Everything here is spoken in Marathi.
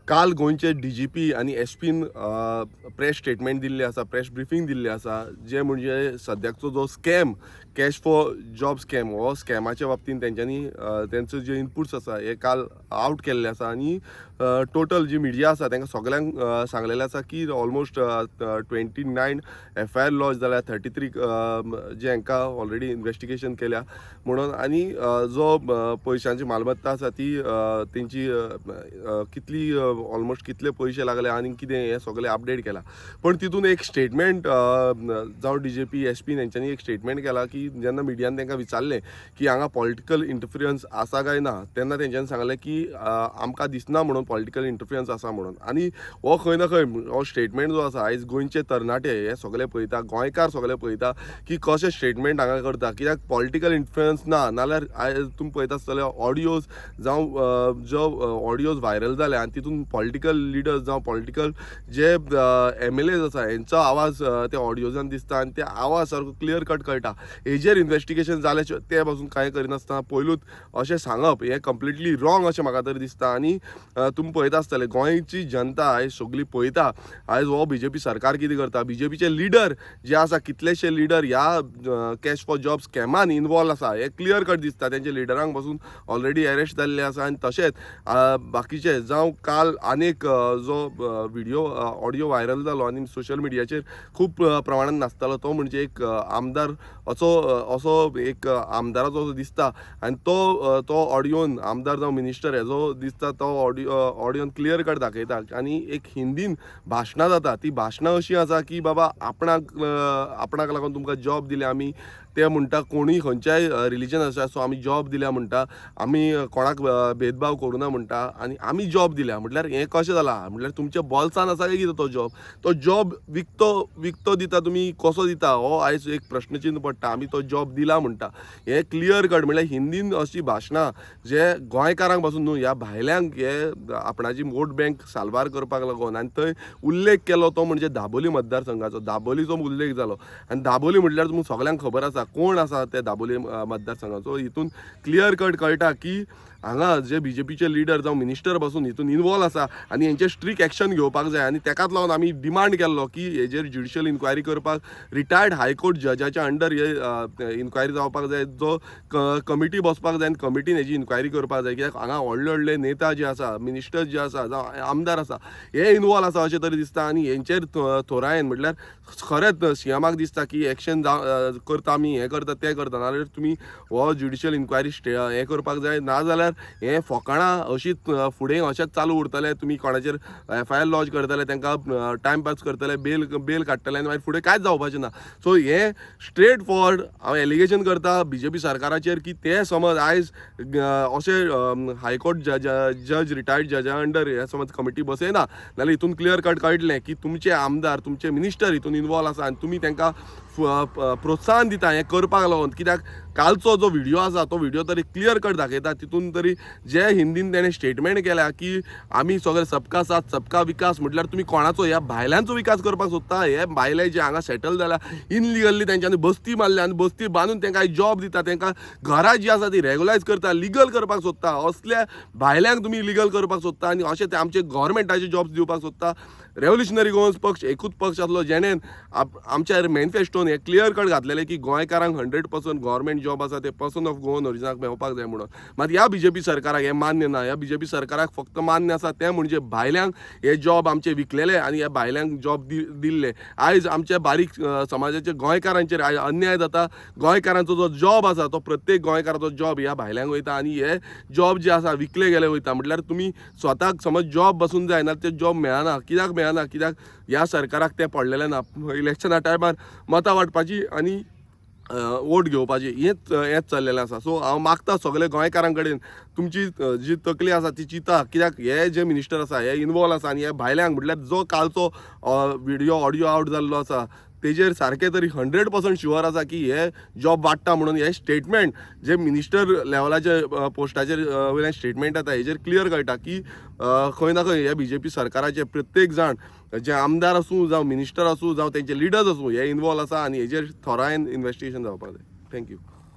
काल गोंयचे DGP आनी SP प्रेस स्टेटमेंट दिल्ले आसा, प्रेस ब्रिफींग दिल्ले आसा, जे म्हणजे सद्याचो जो scam cash for job scam हो स्कॅमाच्या बाबतींत तेंच्यांनी तेंचो जे इनपुट्स आसा हे काल आउट केल्ले आसा आनी टोटल जी मिडिया आसा तांकां सगळ्यांक सांगलेलें आसा की ऑलमोस्ट 29 FIR लॉन्च जाल्या, 33 जे हांकां ऑलरेडी इन्वेस्टिगेशन केल्या म्हणून आनी जो पयशांची मालमत्ता आसा ती तेंची कितली ऑलमोस्ट कितले पयशे लागले आनी कितें हें सगळें अपडेट केलां. पण तितून एक स्टेटमेंट जावं DGP SP हेंच्यांनी एक स्टेटमेंट केला की जेन्ना मिडियान तांकां विचारलें की हांगा पॉलिटिकल इंटरफियरन्स आसा काय ना तेन्ना तेंच्यांनी सांगलें की आमकां दिसना म्हणून पॉलिटिकल इंटरफियरन्स आसा म्हणून. आनी हो खंय ना खंय हो स्टेटमेंट जो आसा आयज गोंयचे तरणाटे हे सगळे पळयता, गोंयकार सगळे पळयता की कशें स्टेटमेंट हांगा करता. कित्याक पॉलिटिकल इंटरफियरन्स ना नाल्यार तुमी पळयता आसतले ऑडियोज जावं जो ऑडियोज व्हायरल जाले आनी तितून पॉलिटिकल लिडर्स जावं पॉलिटिकल जे MLAs आसा हेंचो आवाज त्या ऑडियोजान दिसता आनी त्या आवाज सारको क्लियर कट कळटा. हेजेर इन्वेस्टिगेशन जालें ते पासून कांय करिनासतना पयलूच अशें सांगप हें कंप्लिटली रॉंग अशें म्हाका तरी दिसता. आनी तुमी पळयता आसतले गोंयची जनता आयज सगळी पळयता आयज हो BJP सरकार कितें करता. BJPचे लिडर जे आसा कितलेशे लिडर ह्या कॅश फॉर जॉब स्कॅमान इनवॉल्व आसा हे क्लियर कट दिसता. तेंच्या लिडरांक पासून ऑलरेडी अरेस्ट जाल्ले आसा आनी तशेंच बाकीचे जावं काल आनीक जो व्हिडिओ ऑडियो व्हायरल जालो आनी सोशल मिडियाचेर खूब प्रमाणान नाचतालो तो म्हणजे एक आमदार असो एक आमदाराचो दिसता आनी तो ऑडियोन आमदार जावं मिनिस्टर हेजो दिसता तो ऑडियोन क्लियर कट दाखयता आनी एक हिंदीन भाशणां जाता. ती भाशणां अशी आसा की बाबा आपणाक लागून तुमकां जॉब दिले आमी ते म्हणटा कोणूय खंयच्याय रिलीजन आसा सो आमी जॉब दिल्या म्हणटा, आमी कोणाक भेदभाव करूना म्हणटा आनी आमी जॉब दिल्या. म्हटल्यार हें कशें जालां म्हटल्यार तुमच्या बॉल्सान आसा काय कितें तो जॉब विकतो दिता तुमी कसो दिता हो आयज एक प्रश्नचिन्ह पडटा. आमी तो जॉब दिला म्हणटा हें क्लियर कट म्हळ्यार हिंदीन अशी भाशणां जे गोंयकारांक पासून न्हू ह्या भायल्यांक हे आपणाची वोट बँक सालबार करपाक लागून आनी थंय उल्लेख केलो तो म्हणजे दाबोली मतदारसंघाचो. दाबोलीचो उल्लेख जालो आनी दाबोली म्हटल्यार तुमकां सगळ्यांक खबर आसा कोण आसा ते दाबोली मतदारसंघाचो. हितून क्लियर कट कळटा की हांगा जे BJPचे लिडर जावं मिनिस्टर पासून हितून इनवॉल्व आसा आनी हेंचेर स्ट्रिक्ट एक्शन घेवपाक जाय. आनी तेकाच लागून आमी डिमांड केल्लो की हेजेर ज्युडिशियल इन्क्वायरी करपाक रिटायर्ड हायकोर्ट जजाच्या अंडर हे इन्क्वायरी जावपाक जाय. जो कमिटी बसपाक जाय आनी कमिटीन हेजी इन्क्वायरी करपाक जाय. कित्याक हांगा व्हडले व्हडले नेता जे आसा मिनिस्टर जे आसा जावं आमदार आसा हे इनवॉल्व आसा अशें तरी दिसता. आनी हेंचेर थोरायन म्हटल्यार खरेंच CMाक दिसता की एक्शन करता आमी हें करता तें करता नाल्यार तुमी हो ज्युडिशियल इन्क्वायरी हें करपाक जाय. नाजाल्यार हे फकाणां अशीच फुडें अशेंच चालू उरतले. तुमी कोणाचेर FIR लॉन्च करतले तांकां टायमपास करतले बेल काडटले आनी मागीर फुडें कांयच जावपाचें ना. सो हें स्ट्रेट फॉरवर्ड हांव एलिगेशन करता BJP सरकाराचेर की ते समज आयज अशें हायकोर्ट जज रिटायर्ड जजा अंडर हे समज कमिटी बसयना जाल्यार हितून क्लियर कट कळटलें की तुमचे आमदार तुमचे मिनिस्टर हितून इनवॉल्व आसा आनी तुमी तांकां प्रोत्साहन दिता हें करपाक लागून. कित्याक कालचो जो व्हिडिओ आसा तो व्हिडिओ तरी क्लियर कट दाखयता. तितून तरी जे हिंदीन तेणें स्टेटमेंट केल्या की आमी सगळे सबका साथ सबका विकास म्हटल्यार तुमी कोणाचो ह्या भायल्यांचो विकास करपाक सोदता. हे भायले जे हांगा सेटल जाल्या इनलिगल्ली तेंच्यांनी बस्ती मारल्या आनी बस्ती बांदून तांकां जॉब दिता, तांकां घरां जी आसा ती रेगुलायज करता, लिगल करपाक सोदता. असल्या भायल्यांक तुमी लिगल करपाक सोदता आनी अशें ते आमचे गव्हर्मेंटाचे जॉब्स दिवपाक सोदता. रेव्होल्युशनरी गोवन्स पक्ष एकूच पक्ष आसलो जेणेन आमच्या मॅनिफेस्टोन हे क्लियर कट घातलेले की गोंयकारांक 100% गव्हर्मेंट जॉब आसा ते पर्सन ऑफ गोवन ओरिजिनाक मेळपाक जाय म्हणून. मात ह्या BJP सरकाराक हें मान्य ना. ह्या BJP सरकाराक फक्त मान्य आसा तें म्हणजे भायल्यांक हे जॉब आमचे विकलेले आनी ह्या भायल्यांक जॉब दिल्ले. आयज आमच्या बारीक समाजाच्या गोंयकारांचेर आयज अन्याय जाता. गोंयकारांचो जो जॉब आसा तो प्रत्येक गोंयकाराचो जॉब ह्या भायल्यांक वयता आनी हे जॉब जे आसा विकले गेले वयता. म्हटल्यार तुमी स्वताक समज जॉब बसून जाय ना ते जॉब मेळना. कित्याक मेळना कित्याक ह्या सरकाराक तें पडलेलें ना. इलेक्शना टायमार मतां वांटपाची आनी वोट घेवपाची हेंच चल्लेलें आसा. सो हांव मागता सगळे गोंयकारां कडेन तुमची जी तकली आसा ती चिंता. कित्याक हे जे मिनिस्टर आसा हे इनवॉल्व आसा आनी हे भायल्यांक म्हटल्यार जो कालचो व्हिडिओ ऑडियो आउट जाल्लो आसा तेजेर सारकें तरी 100% शुअर आसा की हे जॉब वाडटा म्हणून. हे स्टेटमेंट जे मिनिस्टर लेवलाचे पोस्टाचेर वयल्यान स्टेटमेंट येता हेजेर क्लियर कळटा की खंय ना खंय हे BJP सरकाराचे प्रत्येक जाण जे आमदार आसूं जावं मिनिस्टर आसूं जावं तेंचे लिडर्स आसूं हे इनवॉल्व आसा आनी हेजेर थोरायन इन्वेस्टिगेशन जावपाक जाय. थँक्यू.